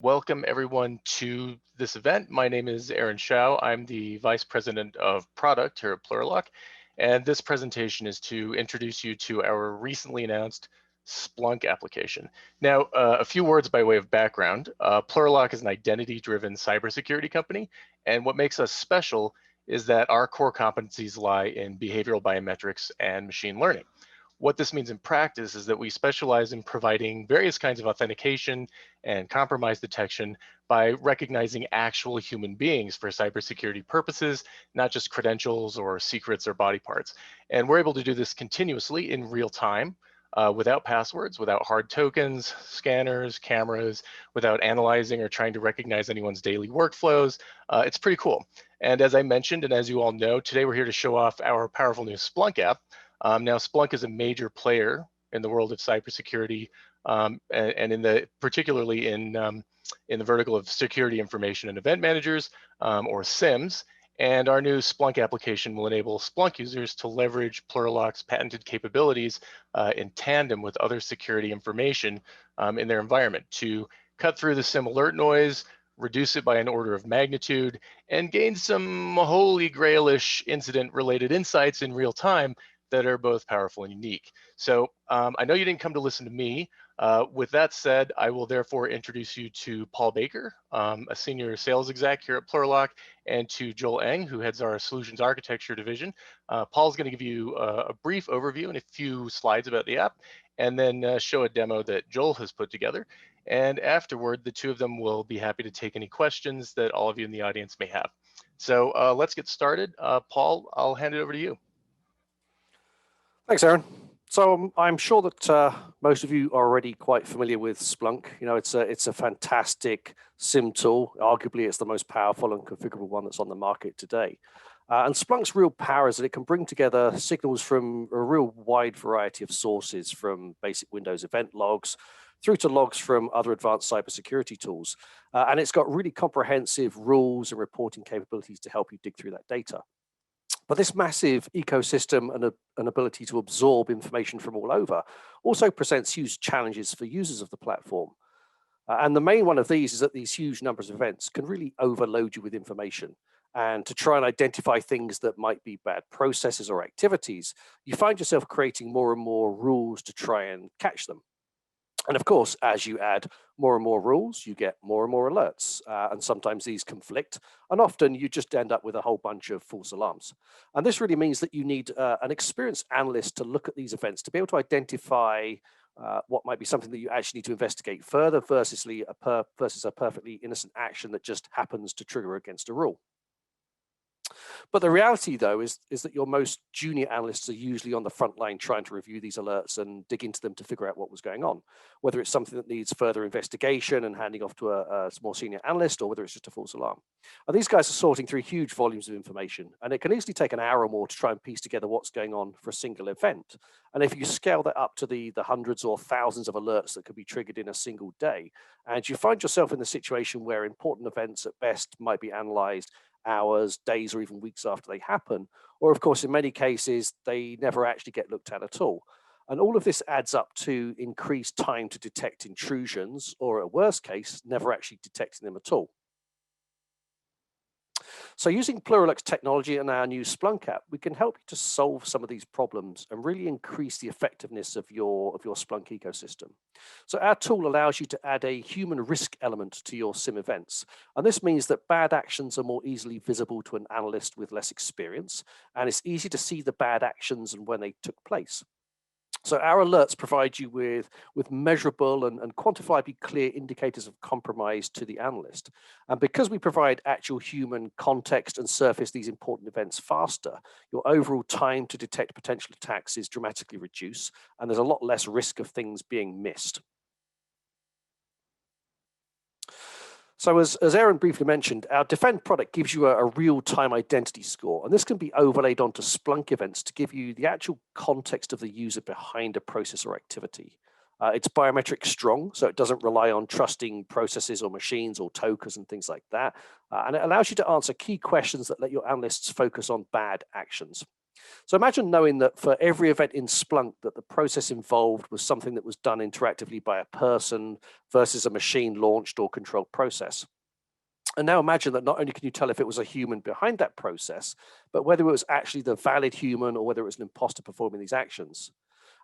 Welcome everyone to this event. My name is Aron Hsiao. I'm the Vice President of Product here at Plurilock. And this presentation is to introduce you to our recently announced Splunk application. Now, a few words by way of background. Plurilock is an identity-driven cybersecurity company. And what makes us special is that our core competencies lie in behavioral biometrics and machine learning. What this means in practice is that we specialize in providing various kinds of authentication and compromise detection by recognizing actual human beings for cybersecurity purposes, not just credentials or secrets or body parts. And we're able to do this continuously in real time without passwords, without hard tokens, scanners, cameras, without analyzing or trying to recognize anyone's daily workflows. It's pretty cool. And as I mentioned, and as you all know, today we're here to show off our powerful new Splunk app. Now, Splunk is a major player in the world of cybersecurity, and particularly in the vertical of security information and event managers, or SIMs. And our new Splunk application will enable Splunk users to leverage Plurilock's patented capabilities in tandem with other security information in their environment to cut through the SIM alert noise, reduce it by an order of magnitude, and gain some holy grailish incident-related insights in real time that are both powerful and unique. So I know you didn't come to listen to me. With that said, I will therefore introduce you to Paul Baker, a senior sales exec here at Plurilock, and to Joel Eng, who heads our solutions architecture division. Paul's going to give you a brief overview and a few slides about the app, and then show a demo that Joel has put together. And afterward, the two of them will be happy to take any questions that all of you in the audience may have. So let's get started. Paul, I'll hand it over to you. Thanks, Aaron. So I'm sure that most of you are already quite familiar with Splunk. You know, it's a fantastic SIM tool. Arguably, it's the most powerful and configurable one that's on the market today. And Splunk's real power is that it can bring together signals from a real wide variety of sources, from basic Windows event logs through to logs from other advanced cybersecurity tools. And it's got really comprehensive rules and reporting capabilities to help you dig through that data. But this massive ecosystem and an ability to absorb information from all over also presents huge challenges for users of the platform. And the main one of these is that these huge numbers of events can really overload you with information. And to try and identify things that might be bad processes or activities, you find yourself creating more and more rules to try and catch them. And of course, as you add more and more rules, you get more and more alerts. And sometimes these conflict. And often you just end up with a whole bunch of false alarms. And this really means that you need an experienced analyst to look at these events to be able to identify what might be something that you actually need to investigate further versus a perfectly innocent action that just happens to trigger against a rule. But the reality, though, is that your most junior analysts are usually on the front line trying to review these alerts and dig into them to figure out what was going on, whether it's something that needs further investigation and handing off to a more senior analyst, or whether it's just a false alarm. And these guys are sorting through huge volumes of information, and it can easily take an hour or more to try and piece together what's going on for a single event. And if you scale that up to the hundreds or thousands of alerts that could be triggered in a single day, and you find yourself in the situation where important events at best might be analyzed hours, days, or even weeks after they happen. Or of course, in many cases, they never actually get looked at all. And all of this adds up to increased time to detect intrusions, or at worst case, never actually detecting them at all. So using Plurilock's technology and our new Splunk app, we can help you to solve some of these problems and really increase the effectiveness of your Splunk ecosystem. So our tool allows you to add a human risk element to your SIM events. And this means that bad actions are more easily visible to an analyst with less experience, and it's easy to see the bad actions and when they took place. So our alerts provide you with measurable and quantifiably clear indicators of compromise to the analyst. And because we provide actual human context and surface these important events faster, your overall time to detect potential attacks is dramatically reduced, and there's a lot less risk of things being missed. So as Aaron briefly mentioned, our Defend product gives you a real-time identity score, and this can be overlaid onto Splunk events to give you the actual context of the user behind a process or activity. It's biometric strong, so it doesn't rely on trusting processes or machines or tokens and things like that. And it allows you to answer key questions that let your analysts focus on bad actions. So imagine knowing that for every event in Splunk that the process involved was something that was done interactively by a person versus a machine launched or controlled process. And now imagine that not only can you tell if it was a human behind that process, but whether it was actually the valid human or whether it was an imposter performing these actions.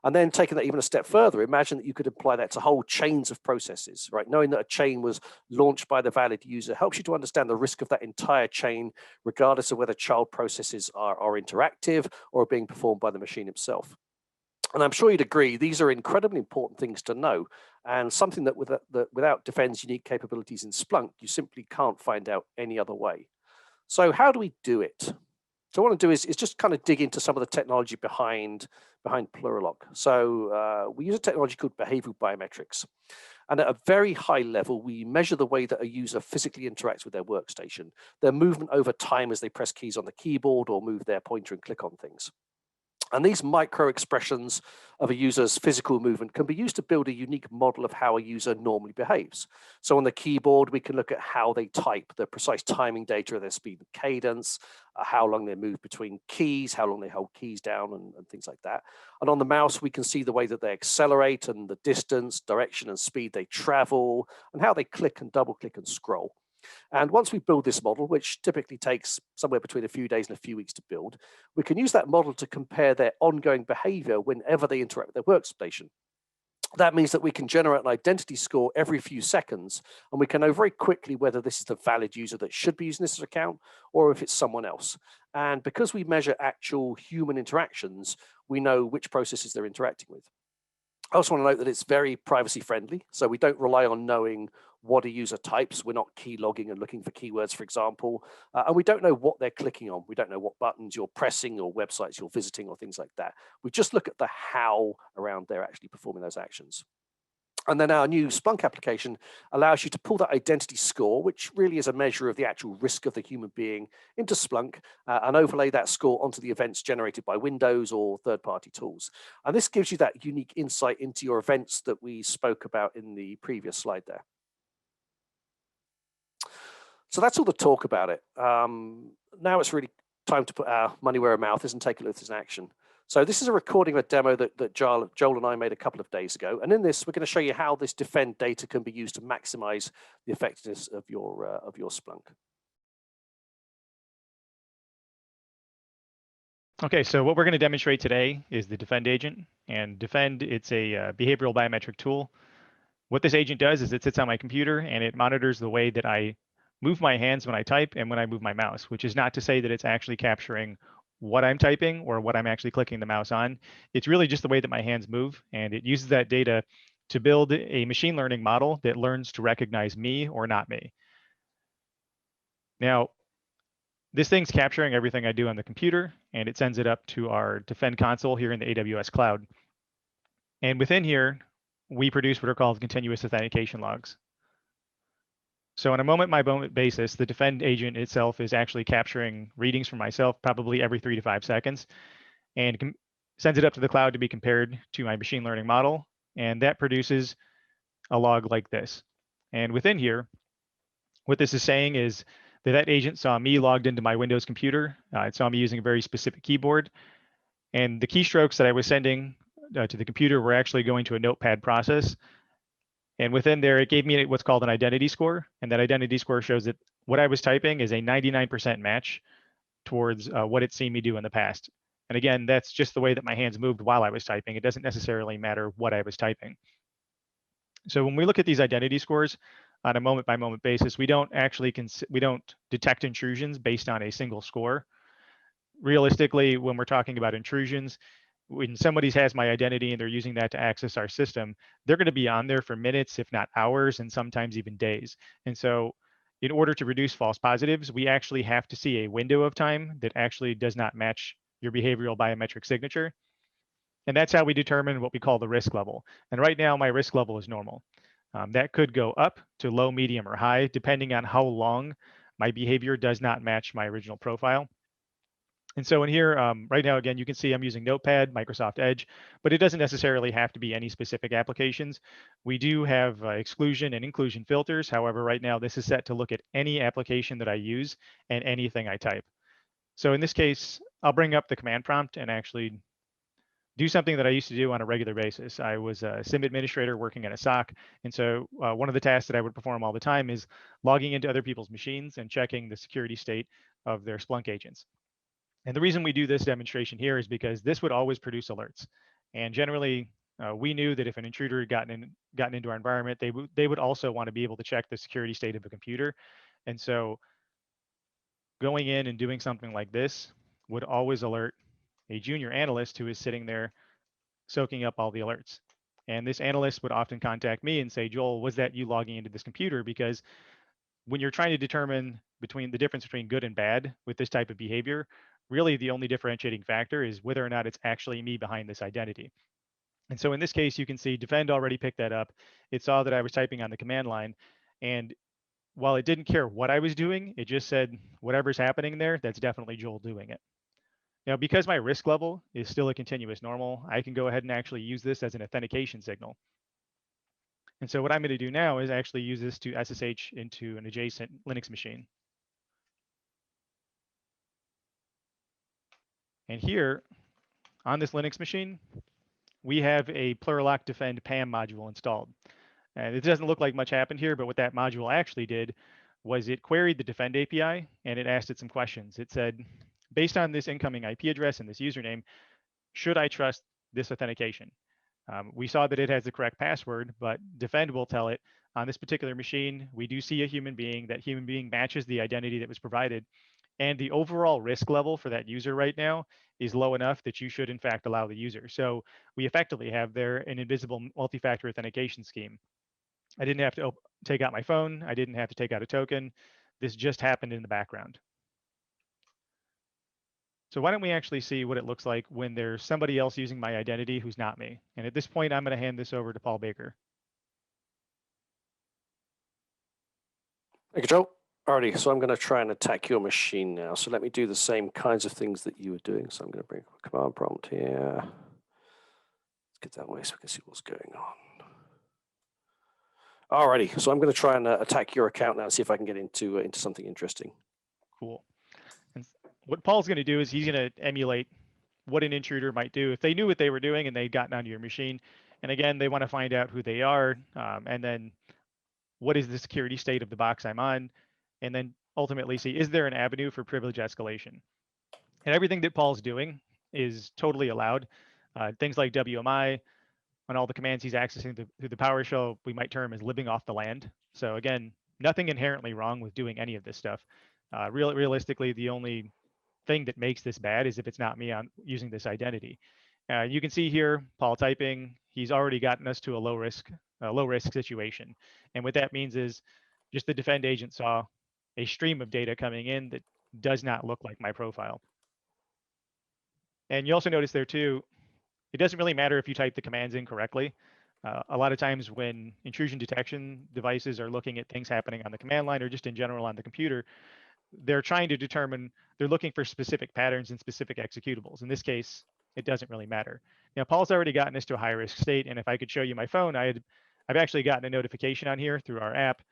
And then taking that even a step further, imagine that you could apply that to whole chains of processes, right? Knowing that a chain was launched by the valid user helps you to understand the risk of that entire chain, regardless of whether child processes are interactive or are being performed by the machine itself. And I'm sure you'd agree, these are incredibly important things to know, and something that without Defend's unique capabilities in Splunk, you simply can't find out any other way. So how do we do it? So what I want to do is just kind of dig into some of the technology behind Plurilock. So we use a technology called behavioral biometrics. And at a very high level, we measure the way that a user physically interacts with their workstation, their movement over time as they press keys on the keyboard or move their pointer and click on things. And these micro expressions of a user's physical movement can be used to build a unique model of how a user normally behaves. So on the keyboard, we can look at how they type, the precise timing data of their speed and cadence, how long they move between keys, how long they hold keys down, and things like that. And on the mouse, we can see the way that they accelerate and the distance, direction, and speed they travel, and how they click and double click and scroll. And once we build this model, which typically takes somewhere between a few days and a few weeks to build, we can use that model to compare their ongoing behavior whenever they interact with their workstation. That means that we can generate an identity score every few seconds, and we can know very quickly whether this is the valid user that should be using this account or if it's someone else. And because we measure actual human interactions, we know which processes they're interacting with. I also want to note that it's very privacy friendly. So we don't rely on knowing what a user types. We're not key logging and looking for keywords, for example. And we don't know what they're clicking on. We don't know what buttons you're pressing or websites you're visiting or things like that. We just look at the how around they're actually performing those actions. And then our new Splunk application allows you to pull that identity score, which really is a measure of the actual risk of the human being, into Splunk and overlay that score onto the events generated by Windows or third-party tools. And this gives you that unique insight into your events that we spoke about in the previous slide there. So that's all the talk about it. Now it's really time to put our money where our mouth is and take a look at this in action. So this is a recording of a demo that Joel and I made a couple of days ago. And in this, we're going to show you how this defend data can be used to maximize the effectiveness of your Splunk. Okay, so what we're going to demonstrate today is the defend agent. And defend, it's a behavioral biometric tool. What this agent does is it sits on my computer and it monitors the way that I move my hands when I type and when I move my mouse, which is not to say that it's actually capturing what I'm typing or what I'm actually clicking the mouse on. It's really just the way that my hands move, and it uses that data to build a machine learning model that learns to recognize me or not me. Now, this thing's capturing everything I do on the computer, and it sends it up to our Defend console here in the AWS cloud. And within here, we produce what are called continuous authentication logs. So on a moment-by-moment basis, the defend agent itself is actually capturing readings from myself probably every 3 to 5 seconds and sends it up to the cloud to be compared to my machine learning model. And that produces a log like this. And within here, what this is saying is that that agent saw me logged into my Windows computer. It saw me using a very specific keyboard. And the keystrokes that I was sending to the computer were actually going to a notepad process. And within there, it gave me what's called an identity score. And that identity score shows that what I was typing is a 99% match towards what it's seen me do in the past. And again, that's just the way that my hands moved while I was typing. It doesn't necessarily matter what I was typing. So when we look at these identity scores on a moment-by-moment basis, we don't detect intrusions based on a single score. Realistically, when we're talking about intrusions, when somebody has my identity and they're using that to access our system, they're going to be on there for minutes, if not hours, and sometimes even days. And so in order to reduce false positives, we actually have to see a window of time that actually does not match your behavioral biometric signature. And that's how we determine what we call the risk level. And right now, my risk level is normal. That could go up to low, medium, or high, depending on how long my behavior does not match my original profile. And so in here, right now, again, you can see I'm using Notepad, Microsoft Edge, but it doesn't necessarily have to be any specific applications. We do have exclusion and inclusion filters. However, right now, this is set to look at any application that I use and anything I type. So in this case, I'll bring up the command prompt and actually do something that I used to do on a regular basis. I was a SIM administrator working at a SOC. And so one of the tasks that I would perform all the time is logging into other people's machines and checking the security state of their Splunk agents. And the reason we do this demonstration here is because this would always produce alerts. And generally, we knew that if an intruder had gotten into our environment, they would also want to be able to check the security state of a computer. And so going in and doing something like this would always alert a junior analyst who is sitting there soaking up all the alerts. And this analyst would often contact me and say, Joel, was that you logging into this computer? Because when you're trying to determine between the difference between good and bad with this type of behavior, really the only differentiating factor is whether or not it's actually me behind this identity. And so in this case, you can see Defend already picked that up. It saw that I was typing on the command line. And while it didn't care what I was doing, it just said, whatever's happening there, that's definitely Joel doing it. Now, because my risk level is still a continuous normal, I can go ahead and actually use this as an authentication signal. And so what I'm going to do now is actually use this to SSH into an adjacent Linux machine. And here on this Linux machine, we have a Plurilock DEFEND PAM module installed. And it doesn't look like much happened here, but what that module actually did was it queried the Defend API and it asked it some questions. It said, based on this incoming IP address and this username, should I trust this authentication? We saw that it has the correct password, but Defend will tell it on this particular machine, we do see a human being. That human being matches the identity that was provided. And the overall risk level for that user right now is low enough that you should in fact allow the user. So we effectively have there an invisible multi-factor authentication scheme. I didn't have to take out my phone. I didn't have to take out a token. This just happened in the background. So why don't we actually see what it looks like when there's somebody else using my identity who's not me. And at this point, I'm going to hand this over to Paul Baker. Thank you, Joel. Alrighty, so I'm going to try and attack your machine now. So let me do the same kinds of things that you were doing. So I'm going to bring up a command prompt here. Let's get that way so we can see what's going on. Alrighty, so I'm going to try and attack your account now and see if I can get into something interesting. Cool. And what Paul's going to do is he's going to emulate what an intruder might do if they knew what they were doing and they'd gotten onto your machine. And again, they want to find out who they are, and then what is the security state of the box I'm on, and then ultimately see, is there an avenue for privilege escalation? And everything that Paul's doing is totally allowed. Things like WMI on all the commands he's accessing through the PowerShell, we might term as living off the land. So again, nothing inherently wrong with doing any of this stuff. Realistically, the only thing that makes this bad is if it's not me on using this identity. You can see here, Paul typing, he's already gotten us to a low risk situation. And what that means is just the Defend agent saw a stream of data coming in that does not look like my profile. And you also notice there too, it doesn't really matter if you type the commands in correctly. A lot of times when intrusion detection devices are looking at things happening on the command line or just in general on the computer, they're trying to determine, they're looking for specific patterns and specific executables. In this case, it doesn't really matter. Now, Paul's already gotten us to a high risk state. And if I could show you my phone, I've actually gotten a notification on here through our app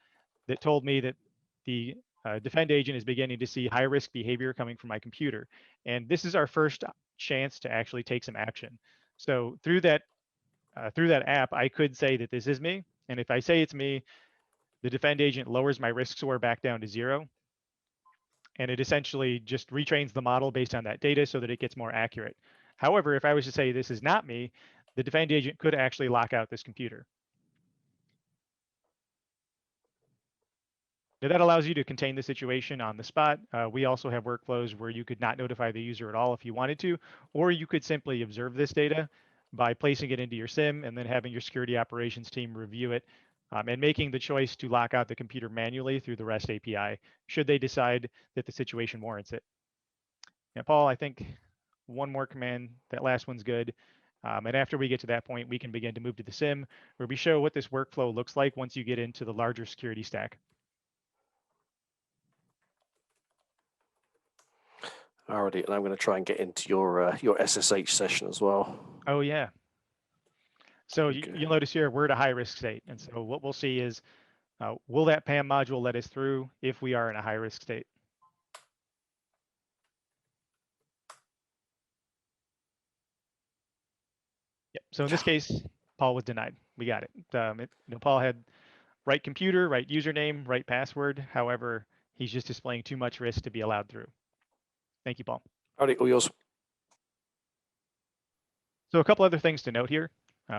that told me that the Defend agent is beginning to see high risk behavior coming from my computer. And this is our first chance to actually take some action. So through that app, I could say that this is me. And if I say it's me, the Defend agent lowers my risk score back down to 0. And it essentially just retrains the model based on that data so that it gets more accurate. However, if I was to say this is not me, the Defend agent could actually lock out this computer. Now that allows you to contain the situation on the spot. We also have workflows where you could not notify the user at all if you wanted to, or you could simply observe this data by placing it into your SIM and then having your security operations team review it and making the choice to lock out the computer manually through the REST API, should they decide that the situation warrants it. Now, Paul, I think one more command, that last one's good. And after we get to that point, we can begin to move to the SIM, where we show what this workflow looks like once you get into the larger security stack. Alrighty, and I'm going to try and get into your SSH session as well. Oh yeah. So you'll notice here we're at a high risk state, and so what we'll see is, will that PAM module let us through if we are in a high risk state? So in this case, Paul was denied. We got it. Paul had right computer, right username, right password. However, he's just displaying too much risk to be allowed through. Thank you, Paul. All right, all yours. So a couple other things to note here.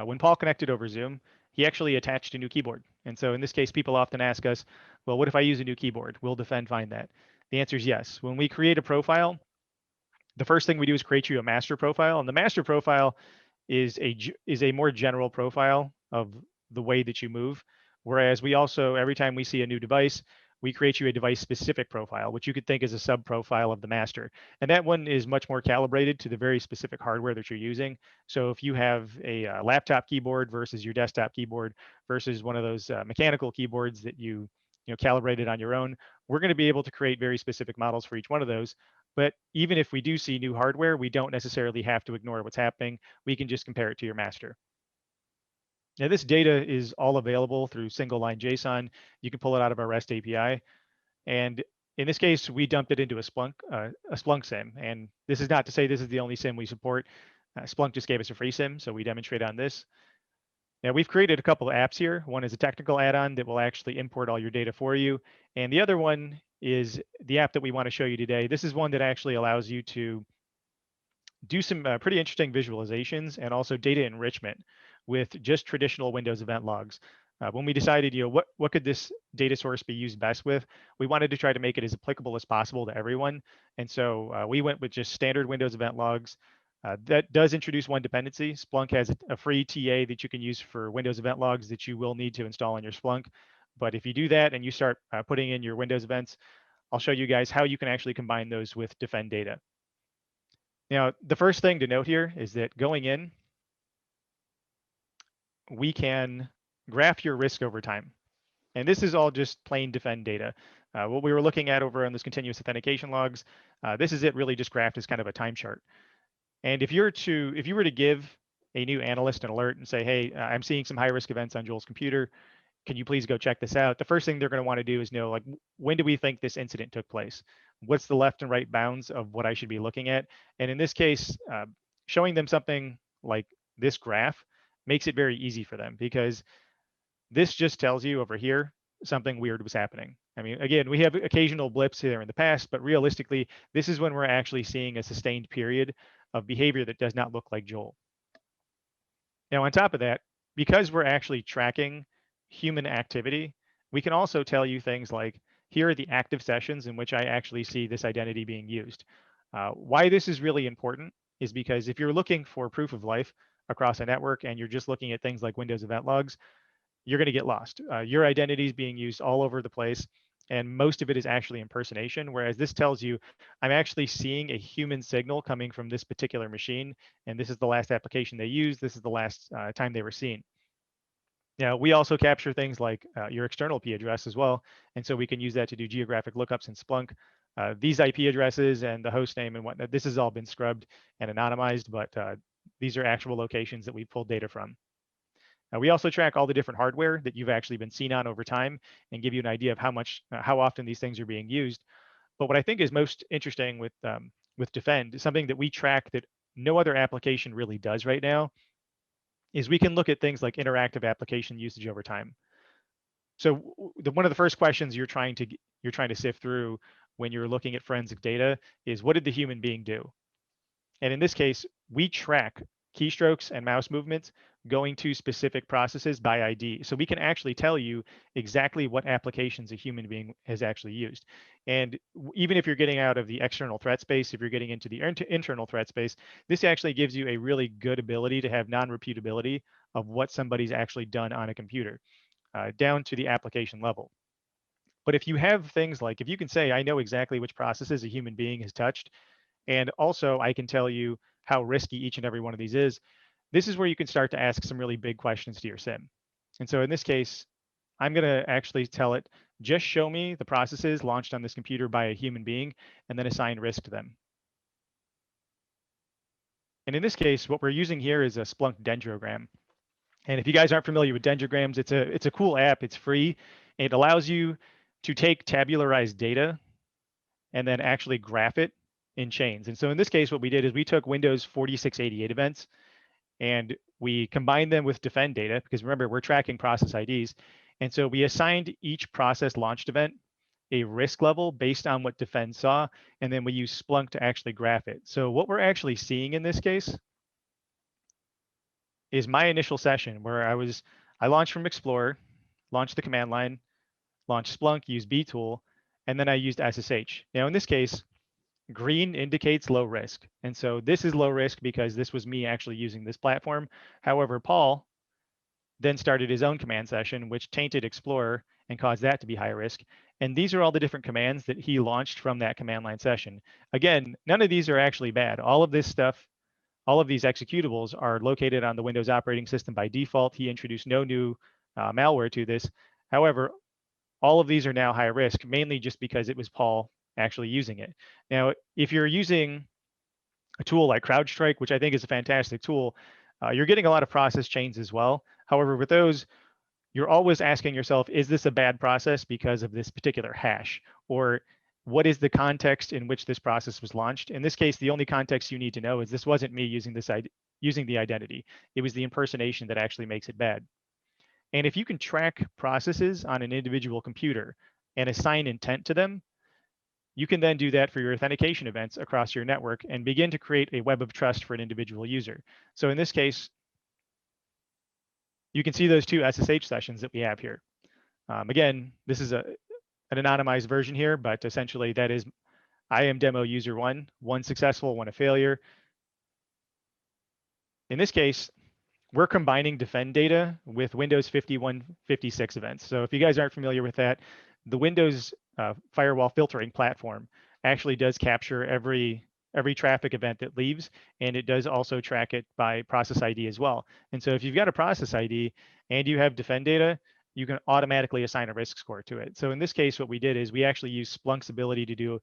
When Paul connected over Zoom, he actually attached a new keyboard. And so in this case, people often ask us, well, what if I use a new keyboard? Will Defend find that? The answer is yes. When we create a profile, the first thing we do is create you a master profile. And the master profile is a more general profile of the way that you move. Whereas we also, every time we see a new device, we create you a device specific profile, which you could think is a sub profile of the master. And that one is much more calibrated to the very specific hardware that you're using. So if you have a laptop keyboard versus your desktop keyboard versus one of those mechanical keyboards that you calibrated on your own, we're going to be able to create very specific models for each one of those. But even if we do see new hardware, we don't necessarily have to ignore what's happening. We can just compare it to your master. Now, this data is all available through single line JSON. You can pull it out of our REST API. And in this case, we dumped it into a Splunk SIM. And this is not to say this is the only SIM we support. Splunk just gave us a free SIM, so we demonstrate on this. Now, we've created a couple of apps here. One is a technical add-on that will actually import all your data for you. And the other one is the app that we want to show you today. This is one that actually allows you to do some pretty interesting visualizations and also data enrichment with just traditional Windows event logs. When we decided, what could this data source be used best with, we wanted to try to make it as applicable as possible to everyone. And so we went with just standard Windows event logs. That does introduce one dependency. Splunk has a free TA that you can use for Windows event logs that you will need to install on your Splunk. But if you do that and you start putting in your Windows events, I'll show you guys how you can actually combine those with Defend data. Now, the first thing to note here is that going in, we can graph your risk over time. And this is all just plain Defend data. What we were looking at over on this continuous authentication logs, this is it really just graphed as kind of a time chart. And if you were to give a new analyst an alert and say, hey, I'm seeing some high risk events on Joel's computer, can you please go check this out? The first thing they're going to want to do is know, like, when do we think this incident took place? What's the left and right bounds of what I should be looking at? And in this case, showing them something like this graph makes it very easy for them, because this just tells you over here something weird was happening. I mean, again, we have occasional blips here in the past, but realistically, this is when we're actually seeing a sustained period of behavior that does not look like Joel. Now, on top of that, because we're actually tracking human activity, we can also tell you things like, here are the active sessions in which I actually see this identity being used. Why this is really important is because if you're looking for proof of life across a network and you're just looking at things like Windows event logs, you're going to get lost. Your identity is being used all over the place, and most of it is actually impersonation, whereas this tells you I'm actually seeing a human signal coming from this particular machine, and this is the last application they used, this is the last time they were seen. Now, we also capture things like your external IP address as well, and so we can use that to do geographic lookups in Splunk. These IP addresses and the host name and whatnot, this has all been scrubbed and anonymized, but these are actual locations that we pulled data from. We also track all the different hardware that you've actually been seen on over time and give you an idea of how often these things are being used. But what I think is most interesting with Defend, something that we track that no other application really does right now, is we can look at things like interactive application usage over time. So one of the first questions you're trying to sift through when you're looking at forensic data is, what did the human being do? And in this case, we track keystrokes and mouse movements going to specific processes by ID. So we can actually tell you exactly what applications a human being has actually used. And even if you're getting out of the external threat space, if you're getting into the internal threat space, this actually gives you a really good ability to have non-repeatability of what somebody's actually done on a computer, down to the application level. But if you have things like, if you can say, I know exactly which processes a human being has touched, and also I can tell you how risky each and every one of these is, this is where you can start to ask some really big questions to your SIM. And so in this case, I'm going to actually tell it, just show me the processes launched on this computer by a human being, and then assign risk to them. And in this case, what we're using here is a Splunk dendrogram. And if you guys aren't familiar with dendrograms, it's a cool app. It's free. It allows you to take tabularized data and then actually graph it in chains. And so in this case, what we did is we took Windows 4688 events and we combined them with defend data, because remember, we're tracking process IDs. And so we assigned each process launched event a risk level based on what defend saw, and then we use Splunk to actually graph it. So what we're actually seeing in this case is my initial session where I launched from Explorer, launched the command line, launched Splunk, used btool, and then I used SSH. Now in this case, green indicates low risk. And so this is low risk because this was me actually using this platform. However, Paul then started his own command session, which tainted Explorer and caused that to be high risk. And these are all the different commands that he launched from that command line session. Again, none of these are actually bad. All of this stuff, all of these executables are located on the Windows operating system by default. He introduced no new malware to this. However, all of these are now high risk, mainly just because it was Paul actually using it. Now, if you're using a tool like CrowdStrike, which I think is a fantastic tool, you're getting a lot of process chains as well. However, with those, you're always asking yourself, is this a bad process because of this particular hash? Or what is the context in which this process was launched? In this case, the only context you need to know is this wasn't me using the identity. It was the impersonation that actually makes it bad. And if you can track processes on an individual computer and assign intent to them, you can then do that for your authentication events across your network and begin to create a web of trust for an individual user. So in this case, you can see those two SSH sessions that we have here. Again, this is an anonymized version here, but essentially that is, I am demo user one successful, one a failure. In this case, we're combining defend data with Windows 5156 events. So if you guys aren't familiar with that, the Windows firewall filtering platform actually does capture every traffic event that leaves, and it does also track it by process ID as well. And so if you've got a process ID and you have defend data, you can automatically assign a risk score to it. So in this case, what we did is we actually used Splunk's ability to do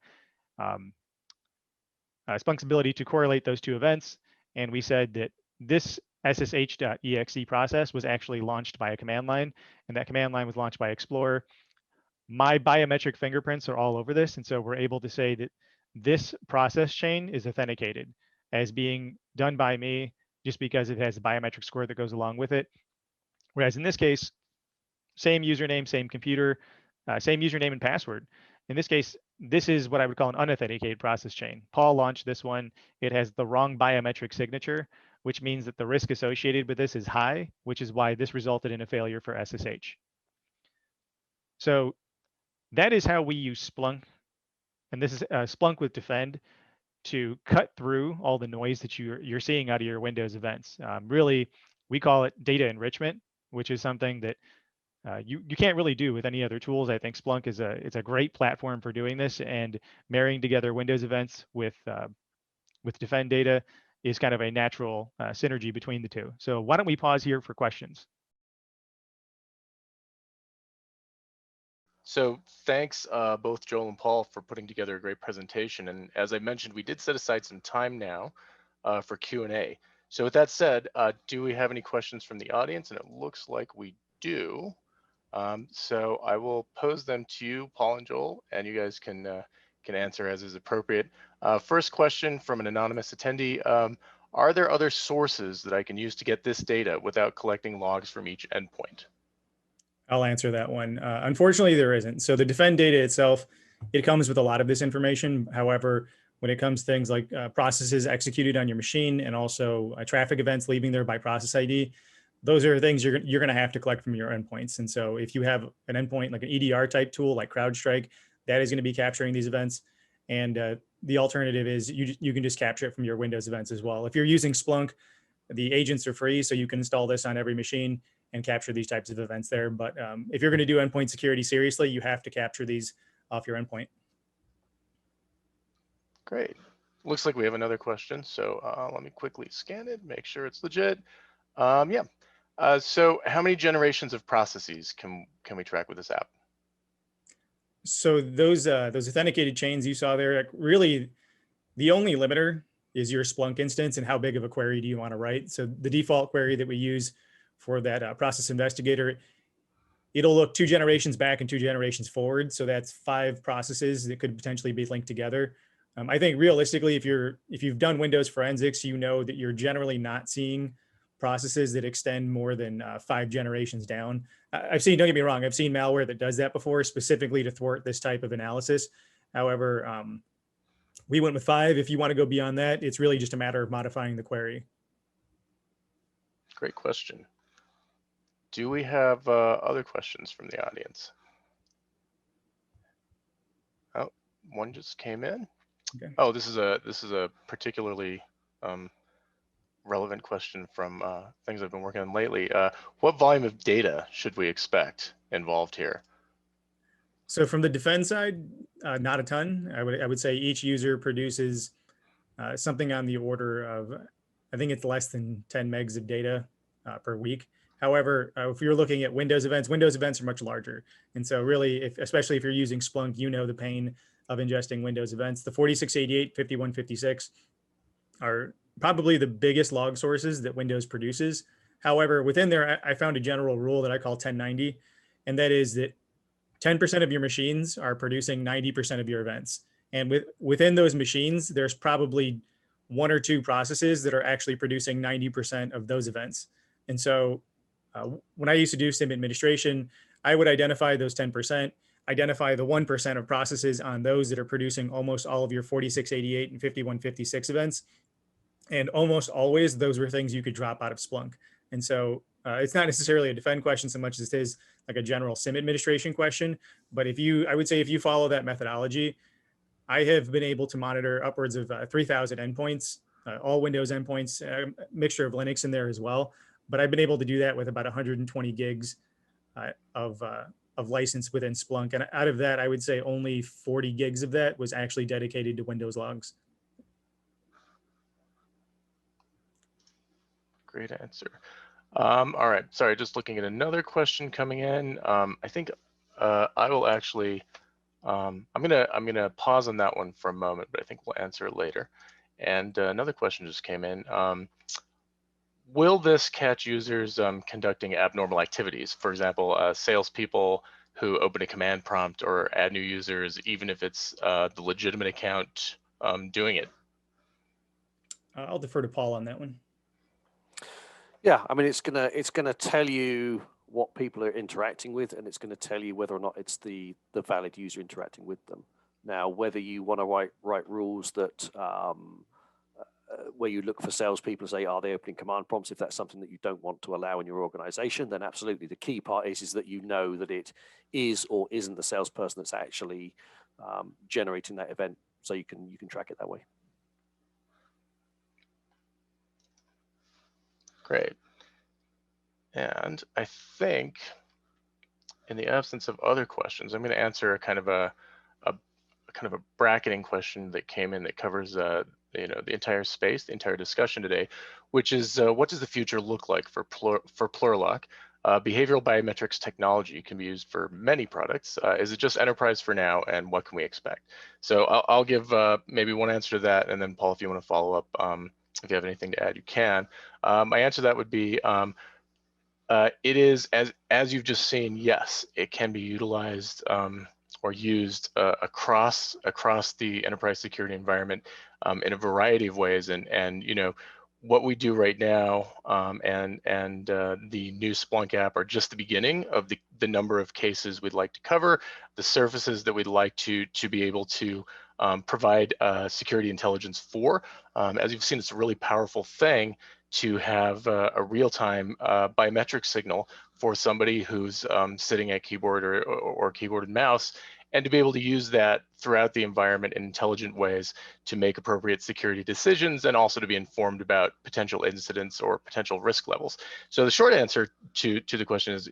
Splunk's ability to correlate those two events, and we said that this ssh.exe process was actually launched by a command line, and that command line was launched by Explorer. My biometric fingerprints are all over this, and so we're able to say that this process chain is authenticated as being done by me just because it has a biometric score that goes along with it. Whereas in this case, same username, same computer, same username and password. In this case, this is what I would call an unauthenticated process chain. Paul launched this one. It has the wrong biometric signature, which means that the risk associated with this is high, which is why this resulted in a failure for SSH. So that is how we use Splunk, and this is Splunk with Defend, to cut through all the noise that you're seeing out of your Windows events. Really, we call it data enrichment, which is something that you can't really do with any other tools. I think Splunk is a great platform for doing this, and marrying together Windows events with Defend data is kind of a natural synergy between the two. So why don't we pause here for questions? So thanks both Joel and Paul for putting together a great presentation. And as I mentioned, we did set aside some time now for Q&A. So with that said, do we have any questions from the audience? And it looks like we do. So I will pose them to you, Paul and Joel, and you guys can answer as is appropriate. First question from an anonymous attendee. Are there other sources that I can use to get this data without collecting logs from each endpoint? I'll answer that one. Unfortunately, there isn't. So the defend data itself, it comes with a lot of this information. However, when it comes to things like processes executed on your machine and also traffic events leaving there by process ID, those are things you're going to have to collect from your endpoints. And so if you have an endpoint like an EDR type tool like CrowdStrike, that is going to be capturing these events. And the alternative is you can just capture it from your Windows events as well. If you're using Splunk, the agents are free, so you can install this on every machine and capture these types of events there. But if you're going to do endpoint security seriously, you have to capture these off your endpoint. Great. Looks like we have another question. So let me quickly scan it, make sure it's legit. Yeah. So how many generations of processes can we track with this app? So those authenticated chains you saw there, really the only limiter is your Splunk instance and how big of a query do you want to write. So the default query that we use for that process investigator, it'll look 2 generations back and 2 generations forward. So that's 5 processes that could potentially be linked together. I think realistically, if you've done Windows forensics, you know that you're generally not seeing processes that extend more than 5 generations down. I've seen, don't get me wrong, I've seen malware that does that before specifically to thwart this type of analysis. However, we went with 5. If you want to go beyond that, it's really just a matter of modifying the query. Great question. Do we have other questions from the audience? Oh, one just came in. Okay. Oh, this is a particularly relevant question from things I've been working on lately. What volume of data should we expect involved here? So from the defend side, not a ton. I would say each user produces something on the order of, I think it's less than 10 megs of data per week. However, if you're looking at Windows events are much larger. And so really, especially if you're using Splunk, you know the pain of ingesting Windows events. The 4688, 5156 are probably the biggest log sources that Windows produces. However, within there, I found a general rule that I call 1090, and that is that 10% of your machines are producing 90% of your events. And within those machines, there's probably 1 or 2 processes that are actually producing 90% of those events. And so when I used to do SIM administration, I would identify those 10%, identify the 1% of processes on those that are producing almost all of your 4688 and 5156 events. And almost always those were things you could drop out of Splunk. And so it's not necessarily a defend question so much as it is like a general SIM administration question. But I would say if you follow that methodology, I have been able to monitor upwards of 3,000 endpoints, all Windows endpoints, a mixture of Linux in there as well. But I've been able to do that with about 120 gigs of license within Splunk. And out of that, I would say only 40 gigs of that was actually dedicated to Windows logs. Great answer. All right, sorry, just looking at another question coming in. I think I will actually, I'm gonna pause on that one for a moment, but I think we'll answer it later. And another question just came in. Will this catch users conducting abnormal activities? For example, salespeople who open a command prompt or add new users, even if it's the legitimate account doing it? I'll defer to Paul on that one. Yeah, I mean, it's gonna tell you what people are interacting with, and it's going to tell you whether or not it's the valid user interacting with them. Now, whether you want to write rules that where you look for salespeople and say, are they opening command prompts? If that's something that you don't want to allow in your organization, then absolutely. The key part is that you know that it is or isn't the salesperson that's actually generating that event, so you can track it that way. Great. And I think, in the absence of other questions, I'm going to answer a kind of a bracketing question that came in that covers the entire space, the entire discussion today, which is what does the future look like for Plurilock? Behavioral biometrics technology can be used for many products. Is it just enterprise for now, and what can we expect? So I'll give maybe one answer to that, and then Paul, if you want to follow up, if you have anything to add, you can. My answer to that would be it is, as you've just seen, yes, it can be utilized or used across the enterprise security environment in a variety of ways. And what we do right now and the new Splunk app are just the beginning of the number of cases we'd like to cover, the surfaces that we'd like to be able to provide security intelligence for. As you've seen, it's a really powerful thing to have a real-time biometric signal for somebody who's sitting at keyboard or keyboard and mouse, and to be able to use that throughout the environment in intelligent ways to make appropriate security decisions, and also to be informed about potential incidents or potential risk levels. So the short answer to the question is,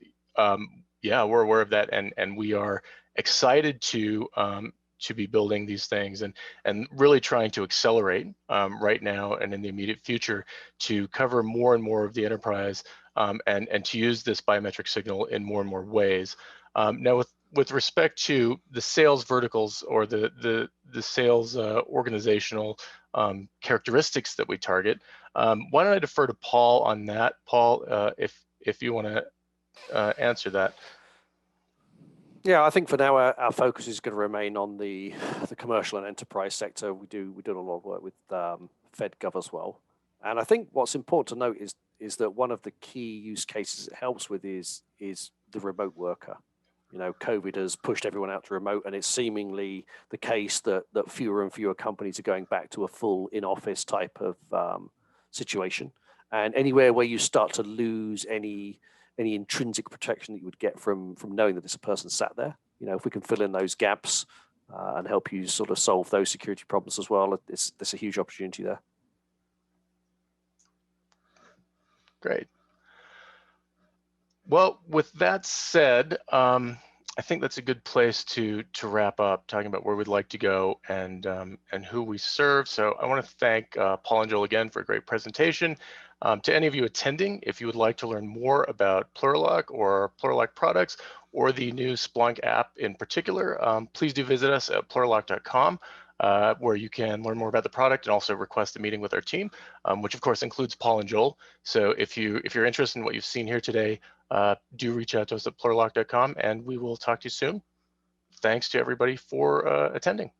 yeah, we're aware of that, and we are excited to be building these things and really trying to accelerate right now and in the immediate future to cover more and more of the enterprise and to use this biometric signal in more and more ways. Now, with respect to the sales verticals or the sales organizational characteristics that we target, why don't I defer to Paul on that? Paul, if you want to answer that. Yeah, I think for now our focus is going to remain on the commercial and enterprise sector. We do a lot of work with FedGov as well. And I think what's important to note is that one of the key use cases it helps with is the remote worker. You know, COVID has pushed everyone out to remote, and it's seemingly the case that fewer and fewer companies are going back to a full in-office type of situation. And anywhere where you start to lose any intrinsic protection that you would get from knowing that there's a person sat there, you know, if we can fill in those gaps and help you sort of solve those security problems as well, there's a huge opportunity there. Great. Well, with that said, I think that's a good place to wrap up, talking about where we'd like to go and who we serve. So I want to thank Paul and Joel again for a great presentation. To any of you attending, if you would like to learn more about Plurilock or Plurilock products or the new Splunk app in particular, please do visit us at plurilock.com. Where you can learn more about the product and also request a meeting with our team, which of course includes Paul and Joel. So if you're interested in what you've seen here today, do reach out to us at plurilock.com, and we will talk to you soon. Thanks to everybody for attending.